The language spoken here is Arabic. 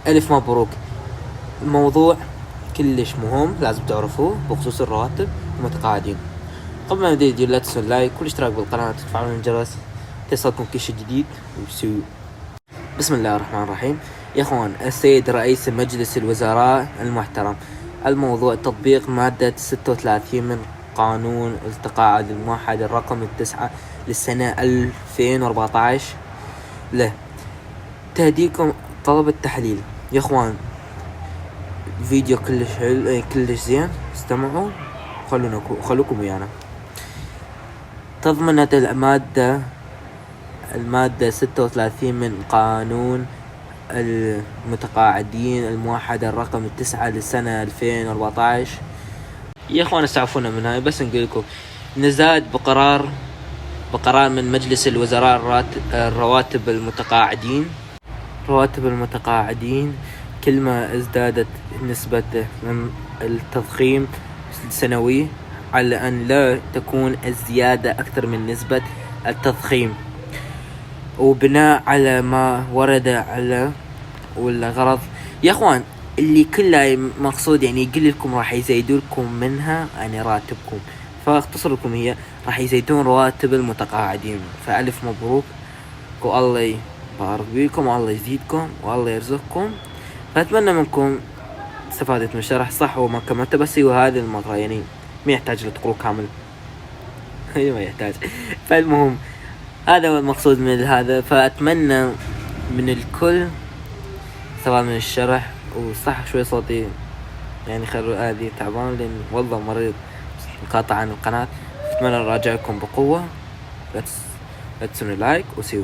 ألف مبروك. الموضوع كلش مهم لازم تعرفوه بخصوص الرواتب المتقاعدين. قبل ما نبدأ الفيديو لا تنسوا اللايك والاشتراك بالقناة وتفعلون الجرس تصلكم كل شيء جديد وبسيو. بسم الله الرحمن الرحيم. يا اخوان، السيد رئيس مجلس الوزراء المحترم، الموضوع تطبيق مادة 36 من قانون التقاعد الموحد الرقم 9 للسنة 2014 له تهديكم طلب التحليل. يا اخوان الفيديو كلش حلو كلش زين، استمعوا خلوكم ويانا. تضمنت المادة 36 من قانون المتقاعدين الموحد الرقم 9 للسنة 2014. يا اخوان استعفونا من هاي، بس نقول لكم نزاد بقرار من مجلس الوزراء رواتب المتقاعدين كل ما ازدادت نسبة التضخيم السنوي على أن لا تكون الزيادة أكثر من نسبة التضخيم، وبناء على ما ورد على والغرض. يا اخوان اللي كله مقصود يعني يقول لكم راح يزيدوا لكم منها يعني راتبكم، فاختصر لكم هي راح يزيدون رواتب المتقاعدين. فألف مبروك والله يبارك بيكم والله يزيدكم والله يرزقكم. فأتمنى منكم استفادت من الشرح صح وما كملت، بس هو هذا المقرأ يعني ما يحتاج لتقروا كامل ما يحتاج. فالمهم هذا هو المقصود من هذا، فأتمنى من الكل استفاد من الشرح. وصح شوي صوتي يعني خلوا هذه تعبان لأن والله مريض انقطع عن القناة. أتمنى نراجعكم بقوة. لا تنسوا لايك وسيو.